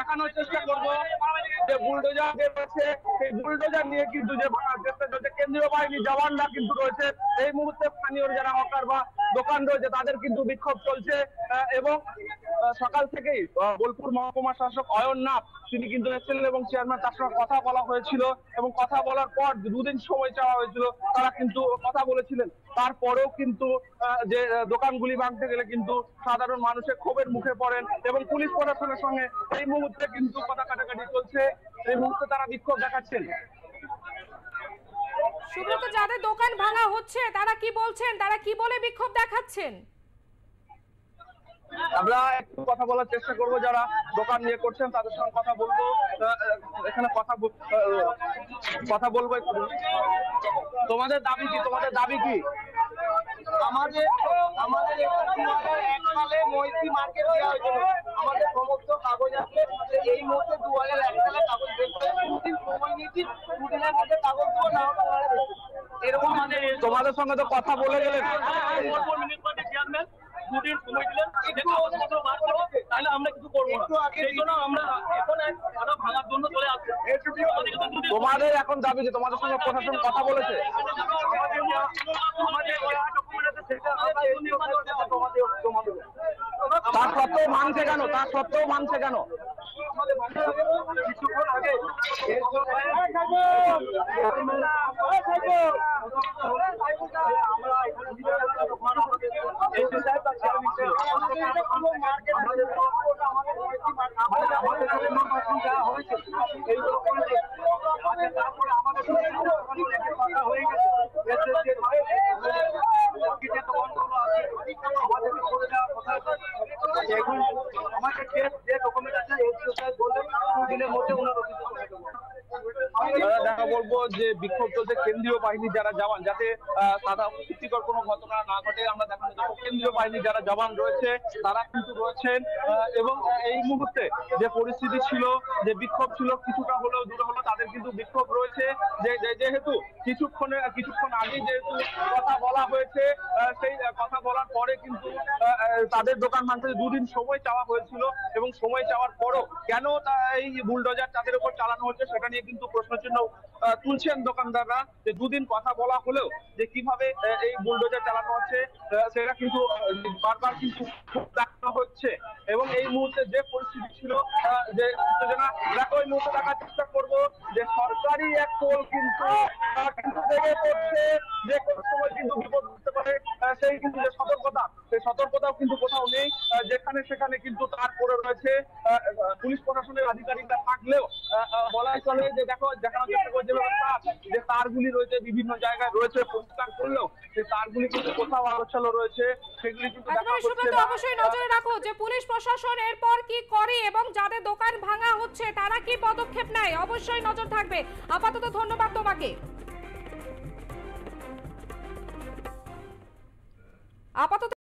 দেখানোর চেষ্টা করব যে বুলডোজার যে রয়েছে সেই বুলডোজার নিয়ে কিন্তু যে চেষ্টা চলছে, কেন্দ্রীয় বাহিনীর জওয়ানরা কিন্তু রয়েছে এই মুহূর্তে। স্থানীয় যারা হকার বা দোকান রয়েছে তাদের কিন্তু বিক্ষোভ চলছে এবং সকাল থেকেই বোলপুর মহকুমা শাসক অয়ন নাথ তিনি কিন্তু এসেছিলেন এবং চেয়ারম্যান তার সঙ্গে কথা বলা হয়েছিল এবং কথা বলার পর দুদিন সময় চাওয়া হয়েছিল, তারা কিন্তু কথা বলেছিলেন। তারপরেও কিন্তু যে দোকানগুলি ভাঙতে গেলে কিন্তু সাধারণ মানুষের ক্ষোভের মুখে পড়েন এবং পুলিশ প্রশাসনের সঙ্গে এই মুহূর্তে কিন্তু কথা কাটাকাটি চলছে। এই মুহূর্তে তারা বিক্ষোভ দেখাচ্ছেন। সুব্রত, যাদের দোকান ভাঙা হচ্ছে তারা কি বলছেন, তারা কি বলে বিক্ষোভ দেখাচ্ছেন? আমরা একটু কথা বলার চেষ্টা করব, যারা দোকান নিয়ে করছেন তাদের সঙ্গে কথা বলবো। এখানে কথা বলবো একটু। তোমাদের দাবি কি? তোমাদের দাবি কি? আমাদের আমাদের 2001 সালে মৈত্রী মার্কেট দেওয়া হয়েছিল। আমাদের সমস্ত কাগজ আছে। এই মুহূর্তে 2001 সালে কাগজ বের করে দুদিন সময় নিয়েছি, দুদিনের মধ্যে কাগজ দেবো, না হলে এরকম তোমাদের সঙ্গে তো কথা বলে গেলেন। দুদিন সময় দিলেন, তাহলে আমরা কিছু করবো না। সেই জন্য আমরা এখন ভাঙার জন্য চলে আসছি। তোমাদের এখন দাবি যে তোমাদের সঙ্গে প্রশাসন কথা বলেছে? তার সত্ত্বেও মানছে কেন? তার সত্ত্বেও মানছে কেন? কিছুক্ষণ আগে এখন আমাকে যে ডকুমেন্ট আছে বললেন দুদিনের মধ্যে ওনারা দেখা বলবো যে বিক্ষোভ চলছে কেন্দ্রীয় বাহিনীর যারা জওয়ান, যাতে সাদা ক্ষতিকর কোনো ঘটনা না ঘটে আমরা দেখানো যাবো। কেন্দ্রীয় বাহিনীর যারা জওয়ান রয়েছে তারা কিন্তু রয়েছেন এবং এই মুহূর্তে যে পরিস্থিতি ছিল, যে বিক্ষোভ ছিল কিছুটা হলেও দূরে হলো, তাদের কিন্তু বিক্ষোভ রয়েছে। যেহেতু কিছুক্ষণ আগে যেহেতু কথা বলা হয়েছে, সেই কথা বলার পরে কিন্তু তাদের দোকান ভাঙতে দুদিন সময় চাওয়া হয়েছিল এবং সময় চাওয়ার পরও কেন এই বুলডোজার তাদের উপর চালানো হচ্ছে সেটা নিয়ে কিন্তু প্রশ্নচিহ্ন তুলছেন দোকানদাররা। যে দুদিন কথা বলা হলেও যে কিভাবে এই বুলডোজার চালানো হচ্ছে সেটা কিন্তু বারবার কিন্তু দেখা হচ্ছে এবং এই মুহূর্তে যে পরিস্থিতি ছিল, যে উত্তেজনা দেখো, এই মুহূর্তে দেখার চেষ্টা করবো যে সরকারি এক পোল কিন্তু ভেঙে পড়ছে, যে কোনো সময় কিন্তু বিপদ হতে পারে। সেই কিন্তু যে সতর্কতা, সেই সতর্কতাও কিন্তু কোথাও নেই। যেখানে সেখানে কিন্তু তার পড়ে রয়েছে। পুলিশ প্রশাসনের আধিকারিকরা থাকলেও বলাই চলে যে দেখো দেখানোর চেষ্টা করছে যে তারগুলি রয়েছে বিভিন্ন জায়গায় রয়েছে, পরিষ্কার করলেও সেই তারগুলি কিন্তু কোথাও আলোচনা রয়েছে, সেগুলি কিন্তু দেখা হচ্ছে না। অবশ্যই নজরে রাখো যে পুলিশ প্রশাসন এরপর কি করে এবং যাদের দোকান ভাঙা হচ্ছে তারা কি পদক্ষেপ নেয়, অবশ্যই নজর থাকবে। আপাতত ধন্যবাদ তোমাকে। আপাতত